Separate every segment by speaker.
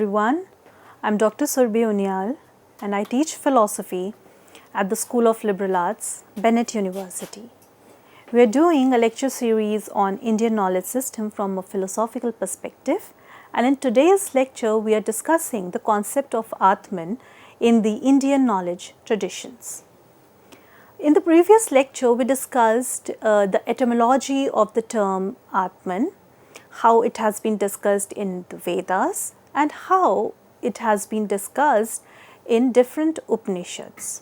Speaker 1: everyone. I'm Dr. Surbhi Unyal and I teach philosophy at the School of Liberal Arts, Bennett University. We are doing a lecture series on Indian knowledge system from a philosophical perspective, and in today's lecture we are discussing the concept of Ātman in the Indian knowledge traditions. In the previous lecture we discussed the etymology of the term Ātman, how it has been discussed in the Vedas and how it has been discussed in different Upanishads.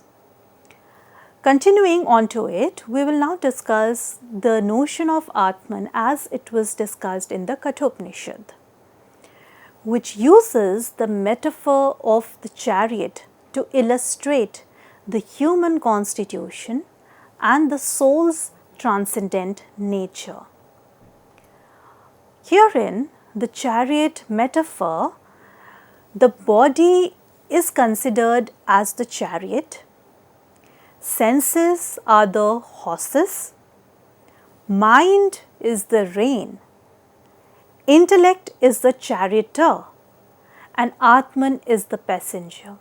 Speaker 1: Continuing on to it, we will now discuss the notion of Ātman as it was discussed in the Kathopanishad, which uses the metaphor of the chariot to illustrate the human constitution and the soul's transcendent nature. Herein, the chariot metaphor, the body is considered as the chariot, senses are the horses, mind is the rein, intellect is the charioteer, and Ātman is the passenger.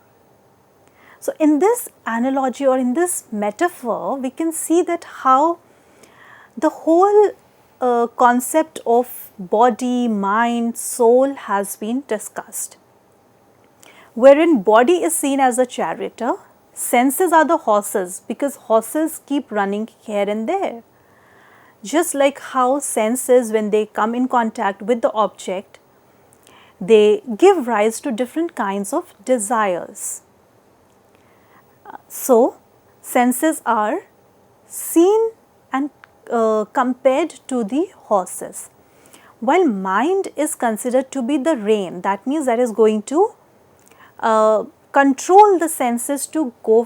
Speaker 1: So, in this analogy or in this metaphor, we can see that how the whole concept of body, mind, soul has been discussed, wherein body is seen as a charioteer, senses are the horses because horses keep running here and there. Just like how senses, when they come in contact with the object, they give rise to different kinds of desires. So, senses are seen and compared to the horses, while mind is considered to be the rein. That means that is going to control the senses to go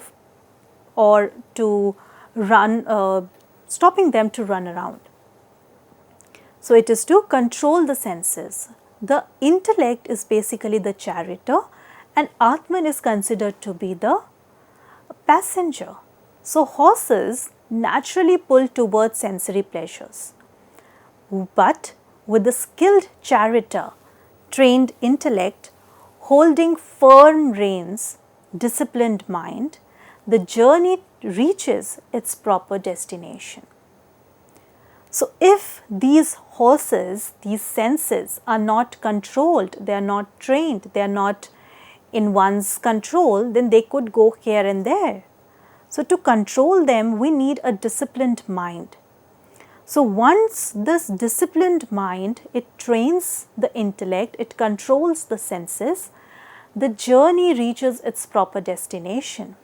Speaker 1: or to run, stopping them to run around. So, it is to control the senses. The intellect is basically the charioteer and Ātman is considered to be the passenger. So, horses naturally pull towards sensory pleasures, but with the skilled charioteer, trained intellect, holding firm reins, disciplined mind, the journey reaches its proper destination. So, if these horses, these senses are not controlled, they are not trained, they are not in one's control, then they could go here and there. So, to control them, we need a disciplined mind. So, once this disciplined mind, it trains the intellect, it controls the senses, the journey reaches its proper destination.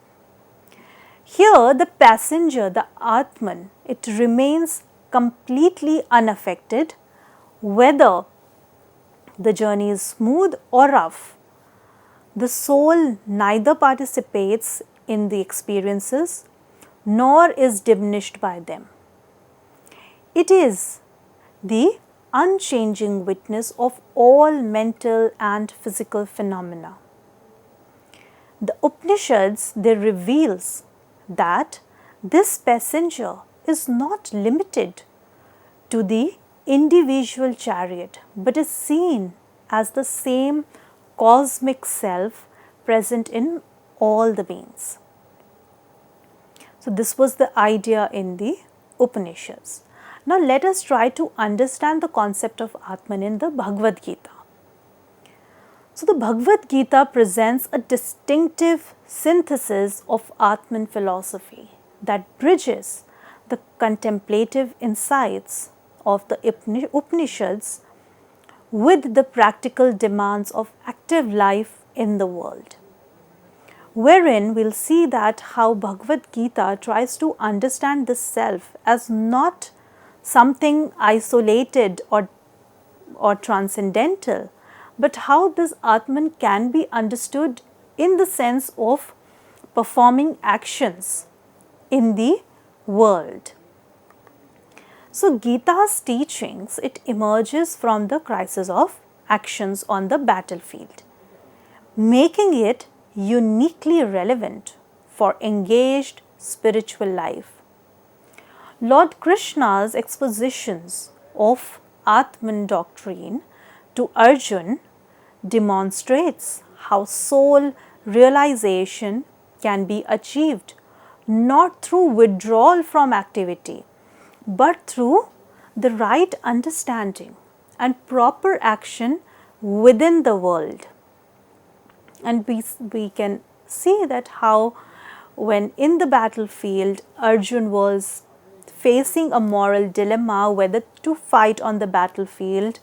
Speaker 1: Here, the passenger, the Ātman, it remains completely unaffected whether the journey is smooth or rough. The soul neither participates in the experiences nor is diminished by them. It is the unchanging witness of all mental and physical phenomena. The Upanishads, they reveals that this passenger is not limited to the individual chariot, but is seen as the same cosmic self present in all the beings. So, this was the idea in the Upanishads. Now, let us try to understand the concept of Ātman in the Bhagavad Gita. So, the Bhagavad Gita presents a distinctive synthesis of Ātman philosophy that bridges the contemplative insights of the Upanishads with the practical demands of active life in the world, wherein we will see that how Bhagavad Gita tries to understand the self as not something isolated or transcendental, but how this Ātman can be understood in the sense of performing actions in the world. So, Gita's teachings, it emerges from the crisis of actions on the battlefield, making it uniquely relevant for engaged spiritual life. Lord Krishna's expositions of Ātman doctrine to Arjun demonstrates how soul realization can be achieved not through withdrawal from activity, but through the right understanding and proper action within the world. And we can see that how when in the battlefield Arjun was facing a moral dilemma whether to fight on the battlefield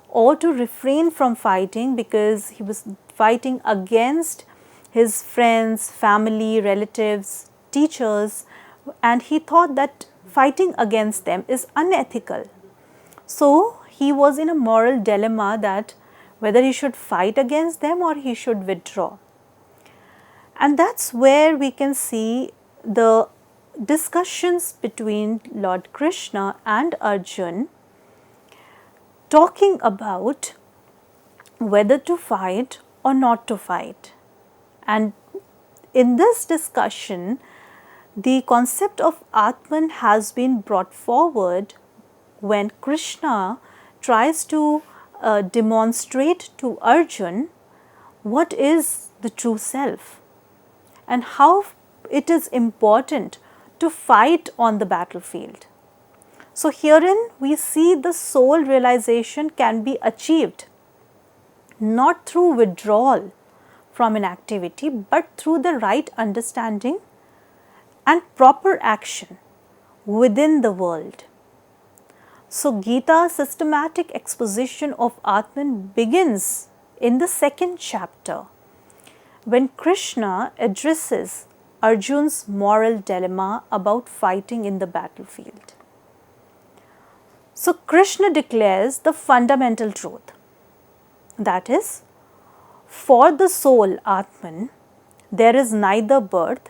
Speaker 1: or to refrain from fighting, because he was fighting against his friends, family, relatives, teachers, and he thought that fighting against them is unethical. So he was in a moral dilemma that whether he should fight against them or he should withdraw. And that's where we can see the discussions between Lord Krishna and Arjun talking about whether to fight or not to fight. And in this discussion, the concept of Ātman has been brought forward when Krishna tries to demonstrate to Arjun what is the true self and how it is important to fight on the battlefield. So herein we see the soul realization can be achieved not through withdrawal from an activity, but through the right understanding and proper action within the world. So Gita's systematic exposition of Ātman begins in the second chapter when Krishna addresses Arjun's moral dilemma about fighting in the battlefield. So Krishna declares the fundamental truth, that is, for the soul Ātman, there is neither birth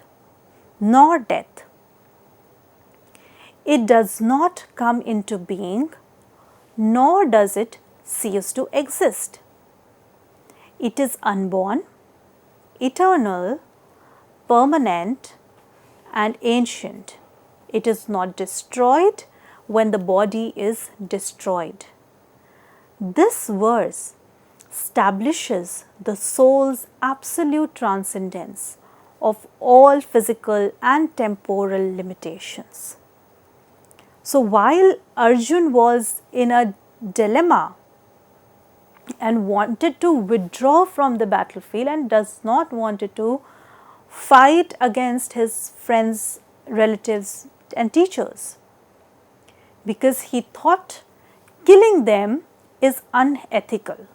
Speaker 1: nor death. It does not come into being, nor does it cease to exist. It is unborn, eternal, permanent, and ancient. It is not destroyed when the body is destroyed. This verse establishes the soul's absolute transcendence of all physical and temporal limitations. So while Arjun was in a dilemma and wanted to withdraw from the battlefield and does not wanted to fight against his friends, relatives and teachers, because he thought killing them is unethical.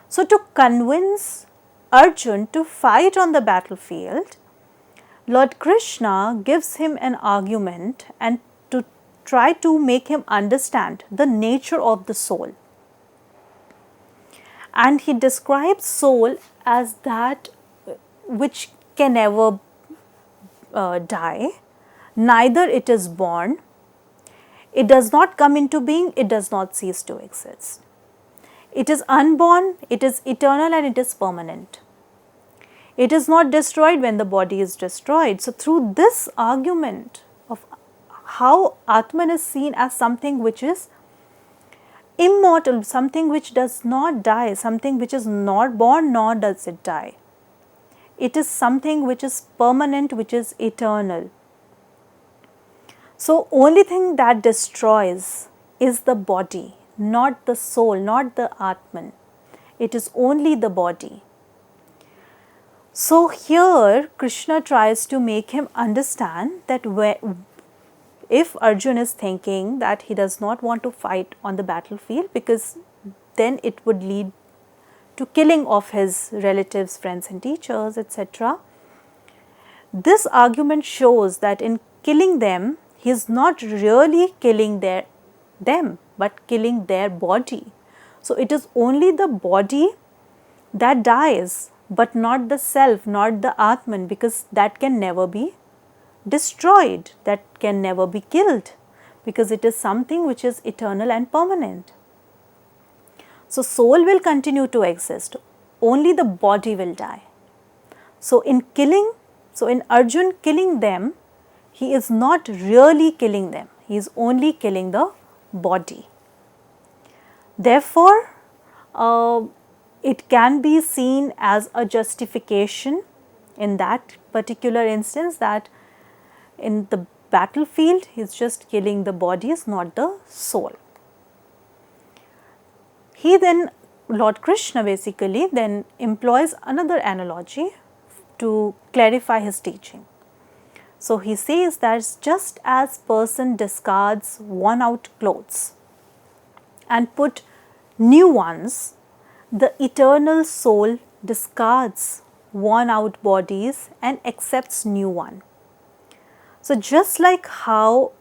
Speaker 1: So to convince Arjun to fight on the battlefield, Lord Krishna gives him an argument and to try to make him understand the nature of the soul. And he describes soul as that which can never die, neither it is born, it does not come into being, it does not cease to exist. It is unborn, it is eternal, and it is permanent. It is not destroyed when the body is destroyed. So through this argument of how Ātman is seen as something which is immortal, something which does not die, something which is not born nor does it die. It is something which is permanent, which is eternal. So only thing that destroys is the body, not the soul, not the Ātman. It is only the body. So here Krishna tries to make him understand that if Arjun is thinking that he does not want to fight on the battlefield because then it would lead to killing of his relatives, friends and teachers, etc. This argument shows that in killing them, he is not really killing them, but killing their body. So it is only the body that dies, but not the self, not the Ātman, because that can never be destroyed, that can never be killed, because it is something which is eternal and permanent. So soul will continue to exist, only the body will die. So in Arjun killing them, he is not really killing them, he is only killing the body. Therefore, it can be seen as a justification in that particular instance, that in the battlefield he is just killing the bodies, not the soul. He then, Lord Krishna basically then employs another analogy to clarify his teaching. So he says that just as person discards worn out clothes and put new ones, the eternal soul discards worn out bodies and accepts new one. So just like how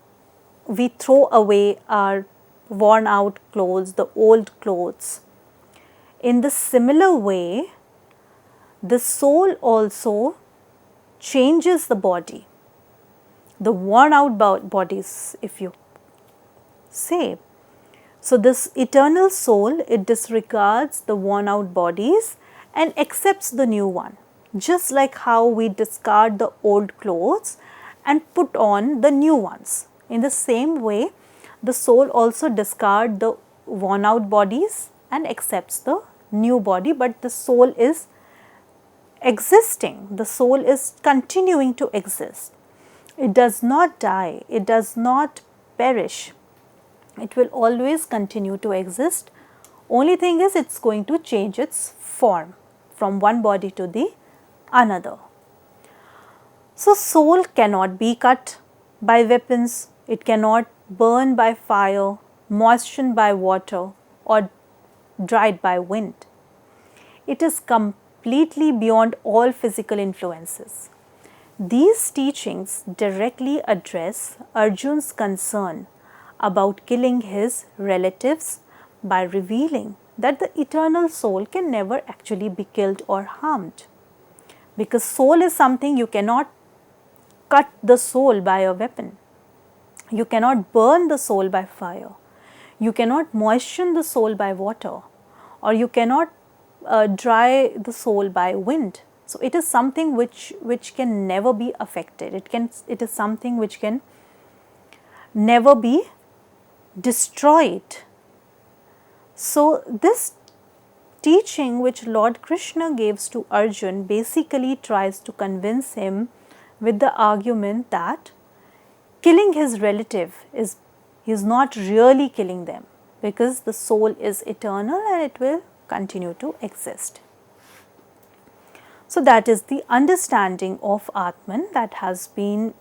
Speaker 1: we throw away our worn out clothes, the old clothes, in the similar way, the soul also changes the body, the worn out bodies, if you say. So this eternal soul, it disregards the worn out bodies and accepts the new one, just like how we discard the old clothes and put on the new ones. In the same way, the soul also discards the worn out bodies and accepts the new body, but the soul is existing, the soul is continuing to exist. It does not die, it does not perish, it will always continue to exist. Only thing is, it's going to change its form from one body to the another. So soul cannot be cut by weapons, it cannot burn by fire, moistened by water, or dried by wind. It is completely beyond all physical influences. These teachings directly address Arjun's concern about killing his relatives by revealing that the eternal soul can never actually be killed or harmed. Because soul is something you cannot cut the soul by a weapon. You cannot burn the soul by fire. You cannot moisten the soul by water, or you cannot dry the soul by wind. So it is something which can never be affected. It is something which can never be destroyed. So this teaching which Lord Krishna gives to Arjun basically tries to convince him with the argument that killing his relative is, he is not really killing them, because the soul is eternal and it will continue to exist. So that is the understanding of Ātman that has been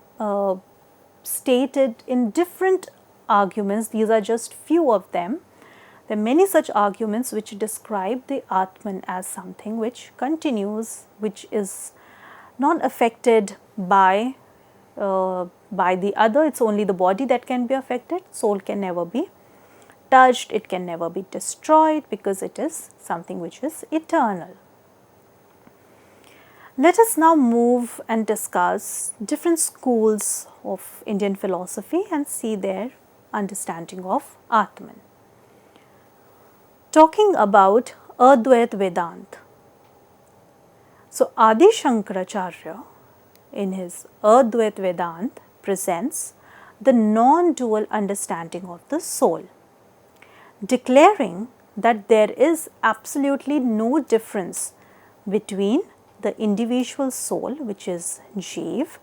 Speaker 1: stated in different arguments. These are just few of them. There are many such arguments which describe the Ātman as something which continues, which is not affected by the other. It's only the body that can be affected. Soul can never be touched, it can never be destroyed, because it is something which is eternal. Let us now move and discuss different schools of Indian philosophy and see their understanding of Ātman. Talking about Advait Vedanta. So Adi Shankaracharya in his Advait Vedanta presents the non-dual understanding of the soul, declaring that there is absolutely no difference between the individual soul, which is Jeev,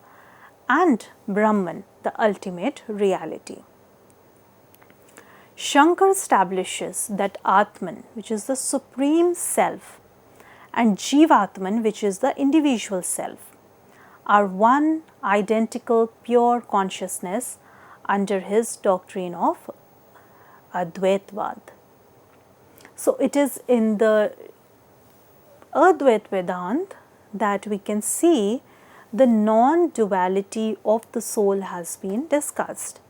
Speaker 1: and Brahman, the ultimate reality. Shankar establishes that Ātman, which is the supreme self, and Jeevatman, which is the individual self, are one identical pure consciousness under his doctrine of Advaitvad. So it is in the Advait Vedanta that we can see the non-duality of the soul has been discussed.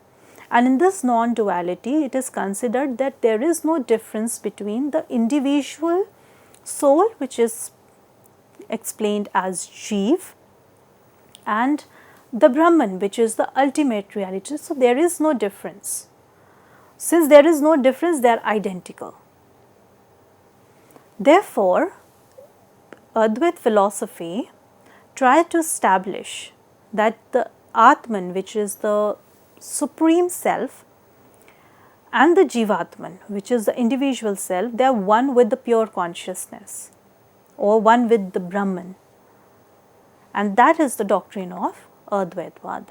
Speaker 1: And in this non-duality, it is considered that there is no difference between the individual soul, which is explained as Jeev, and the Brahman, which is the ultimate reality. So there is no difference. Since there is no difference, they are identical. Therefore, Advait philosophy tried to establish that the Ātman, which is the supreme self, and the Jivatman, which is the individual self, they are one with the pure consciousness or one with the Brahman. And that is the doctrine of Advaitvad.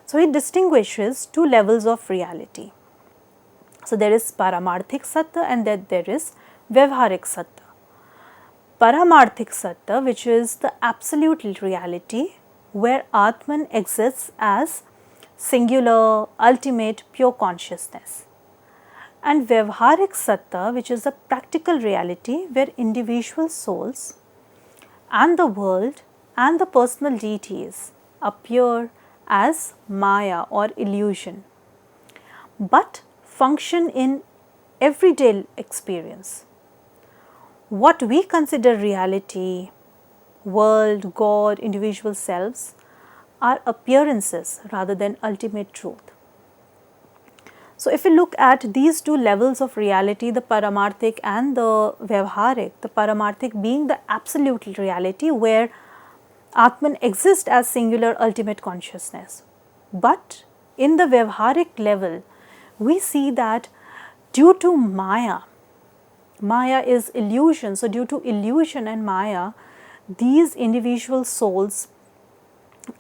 Speaker 1: So, it distinguishes two levels of reality. So, there is Paramarthik Sattva and then there is Vyavharik Sattva. Paramarthik Sattva, which is the absolute reality where Ātman exists as singular, ultimate, pure consciousness. And Vyavharik Sattva, which is the practical reality where individual souls and the world and the personal deities appear as Maya or illusion, but function in everyday experience. What we consider reality, world, God, individual selves are appearances rather than ultimate truth. So, if we look at these two levels of reality, the Paramarthik and the Vyavharik, the Paramarthik being the absolute reality where Ātman exists as singular ultimate consciousness. But in the Vyavharik level, we see that due to Maya, Maya is illusion. So, due to illusion and Maya, these individual souls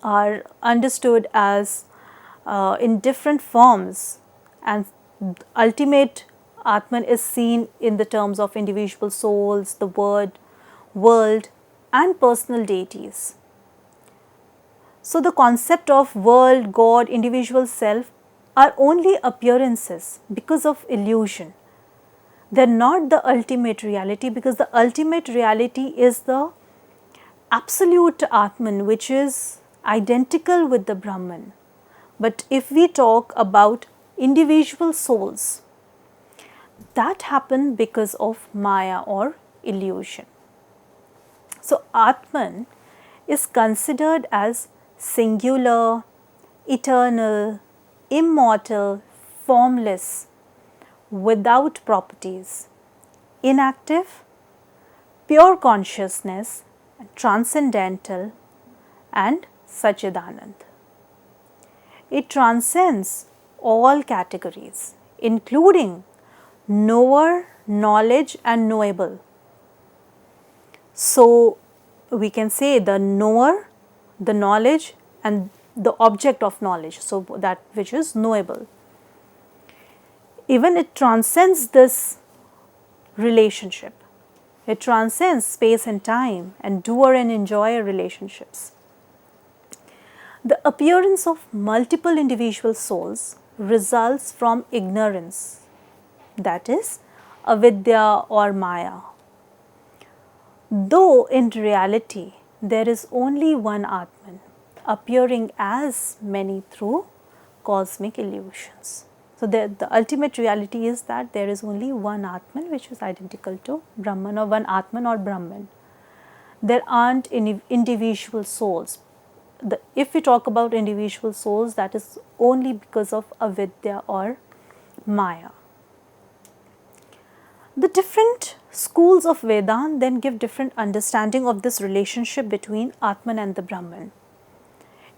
Speaker 1: are understood as in different forms, and ultimate Ātman is seen in the terms of individual souls, the world and personal deities. So, the concept of world, God, individual self are only appearances because of illusion. They are not the ultimate reality, because the ultimate reality is the absolute Ātman, which is identical with the Brahman. But if we talk about individual souls, that happen because of Maya or illusion. So, Ātman is considered as singular, eternal, immortal, formless, without properties, inactive, pure consciousness, transcendental and Sachidanand. It transcends all categories, including knower, knowledge and knowable. So, we can say the knower, the knowledge and the object of knowledge, so that which is knowable. Even it transcends this relationship. It transcends space and time and doer and enjoyer relationships. The appearance of multiple individual souls results from ignorance, that is avidya or Maya. Though in reality there is only one Ātman appearing as many through cosmic illusions. So, the ultimate reality is that there is only one Ātman which is identical to Brahman, or one Ātman or Brahman. There aren't any individual souls. If we talk about individual souls, that is only because of avidya or Maya. The different schools of Vedanta then give different understanding of this relationship between Ātman and the Brahman.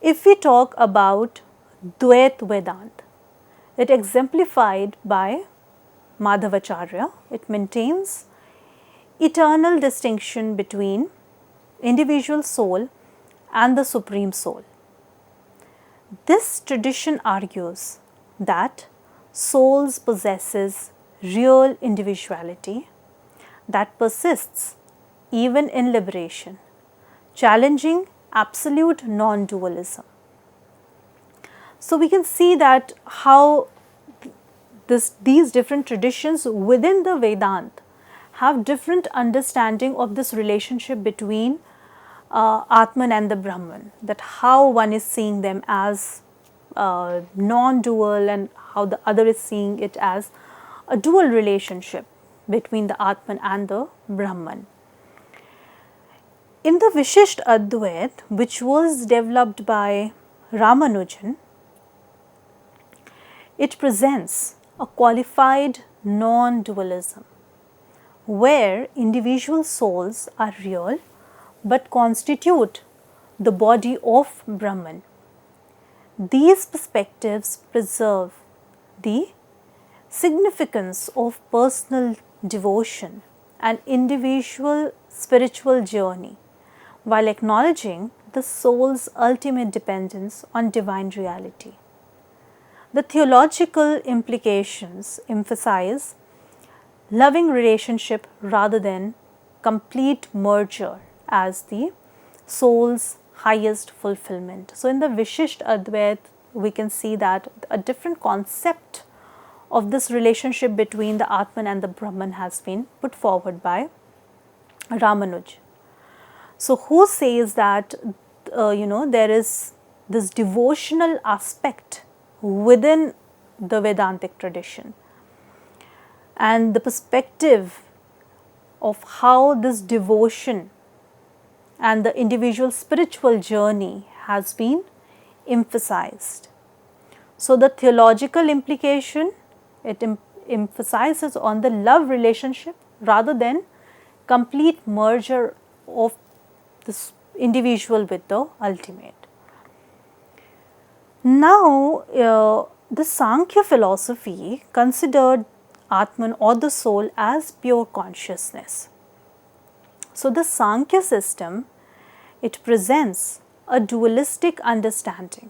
Speaker 1: If we talk about Dvait Vedanta, it exemplified by Madhavacharya. It maintains eternal distinction between individual soul and the supreme soul. This tradition argues that souls possesses real individuality that persists even in liberation, challenging absolute non-dualism. So, we can see that how these different traditions within the Vedanta have different understanding of this relationship between Ātman and the Brahman, that how one is seeing them as non-dual and how the other is seeing it as a dual relationship between the Ātman and the Brahman. In the Vishisht Advait, which was developed by Ramanujan, it presents a qualified non-dualism where individual souls are real but constitute the body of Brahman. These perspectives preserve the significance of personal devotion and individual spiritual journey, while acknowledging the soul's ultimate dependence on divine reality. The theological implications emphasize loving relationship rather than complete merger as the soul's highest fulfillment. So, in the Vishisht Advait, we can see that a different concept of this relationship between the Ātman and the Brahman has been put forward by Ramanuj. So, who says that there is this devotional aspect within the Vedantic tradition, and the perspective of how this devotion and the individual spiritual journey has been emphasized. So, the theological implication, it emphasizes on the love relationship rather than complete merger of this individual with the ultimate. Now, the Sankhya philosophy considered Ātman or the soul as pure consciousness. So, the Sankhya system, it presents a dualistic understanding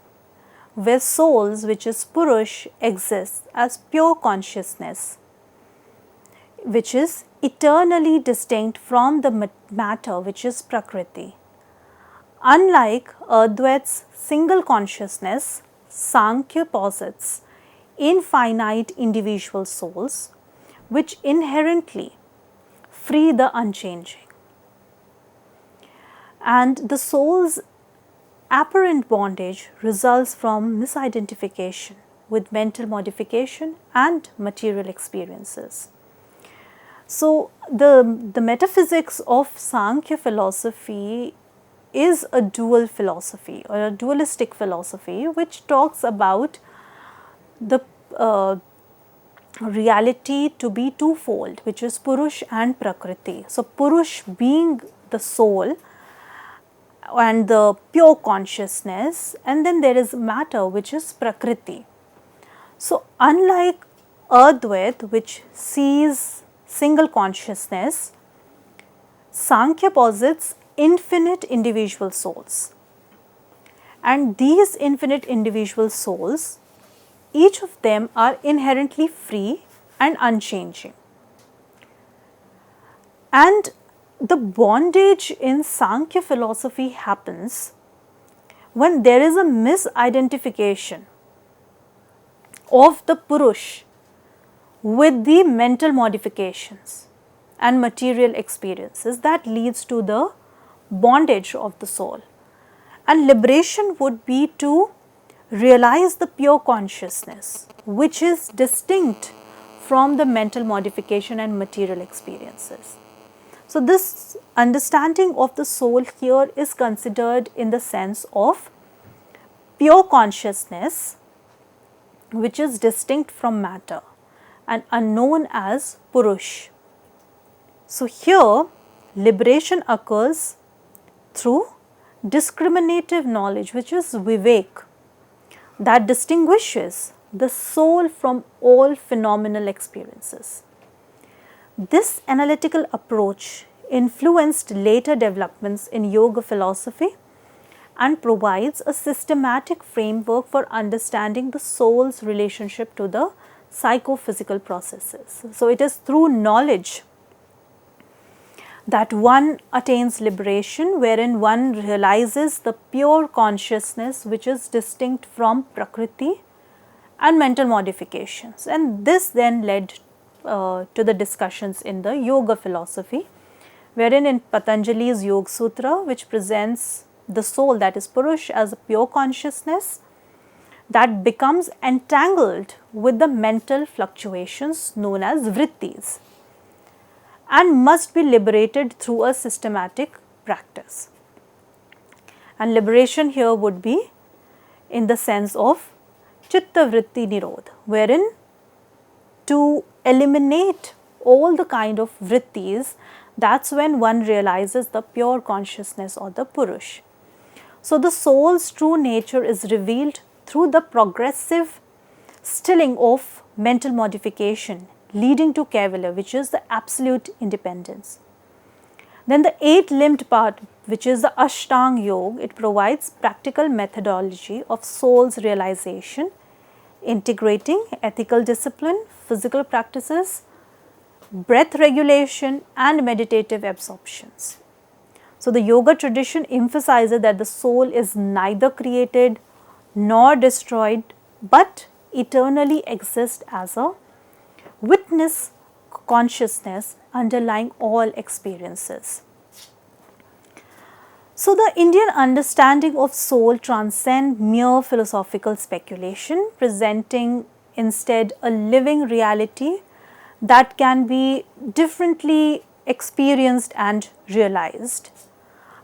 Speaker 1: where souls, which is Purush, exists as pure consciousness, which is eternally distinct from the matter, which is Prakriti. Unlike Advait's single consciousness, Sankhya posits infinite individual souls which inherently free the unchanging. And the soul's apparent bondage results from misidentification with mental modification and material experiences. So, the metaphysics of Sankhya philosophy is a dual philosophy or a dualistic philosophy which talks about the reality to be twofold, which is Purush and Prakriti. So, Purush being the soul and the pure consciousness, and then there is matter, which is Prakriti. So, unlike Advait, which sees single consciousness, Sankhya posits infinite individual souls, and these infinite individual souls, each of them are inherently free and unchanging. And the bondage in Sankhya philosophy happens when there is a misidentification of the Purush with the mental modifications and material experiences that leads to the bondage of the soul. And liberation would be to realize the pure consciousness, which is distinct from the mental modification and material experiences. So, this understanding of the soul here is considered in the sense of pure consciousness, which is distinct from matter and unknown as Purush. So, here liberation occurs through discriminative knowledge, which is Vivek, that distinguishes the soul from all phenomenal experiences. This analytical approach influenced later developments in yoga philosophy and provides a systematic framework for understanding the soul's relationship to the psychophysical processes. So, it is through knowledge that one attains liberation, wherein one realizes the pure consciousness which is distinct from Prakriti and mental modifications. And this then led to the discussions in the yoga philosophy, wherein in Patanjali's Yoga Sutra, which presents the soul, that is Purush, as a pure consciousness that becomes entangled with the mental fluctuations known as vrittis and must be liberated through a systematic practice. And liberation here would be in the sense of chitta vritti nirodha, wherein to eliminate all the kind of vrittis, that's when one realizes the pure consciousness or the Purush. So, the soul's true nature is revealed through the progressive stilling of mental modification leading to Kaivalya, which is the absolute independence. Then the 8-limbed part, which is the Ashtanga Yoga, it provides practical methodology of soul's realization, integrating ethical discipline, physical practices, breath regulation and meditative absorptions. So, the yoga tradition emphasizes that the soul is neither created nor destroyed, but eternally exists as a witness consciousness underlying all experiences. So, the Indian understanding of soul transcends mere philosophical speculation, presenting instead a living reality that can be differently experienced and realized.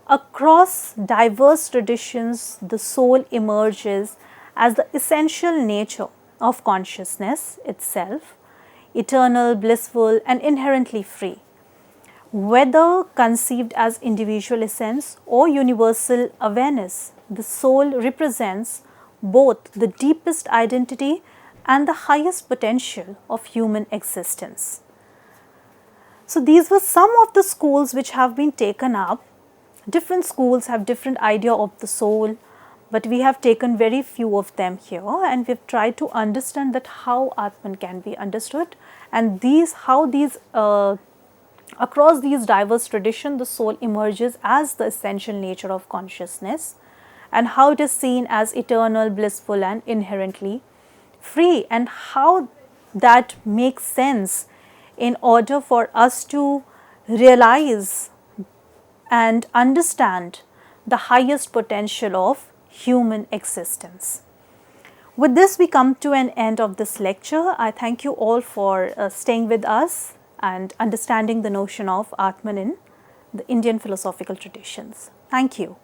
Speaker 1: Across diverse traditions, the soul emerges as the essential nature of consciousness itself, eternal, blissful and inherently free. Whether conceived as individual essence or universal awareness, the soul represents both the deepest identity and the highest potential of human existence. So, these were some of the schools which have been taken up. Different schools have different idea of the soul, but we have taken very few of them here, and we have tried to understand that how Ātman can be understood, and across these diverse traditions, the soul emerges as the essential nature of consciousness, and how it is seen as eternal, blissful and inherently free, and how that makes sense in order for us to realize and understand the highest potential of human existence. With this, we come to an end of this lecture. I thank you all for staying with us and understanding the notion of Ātman in the Indian philosophical traditions. Thank you.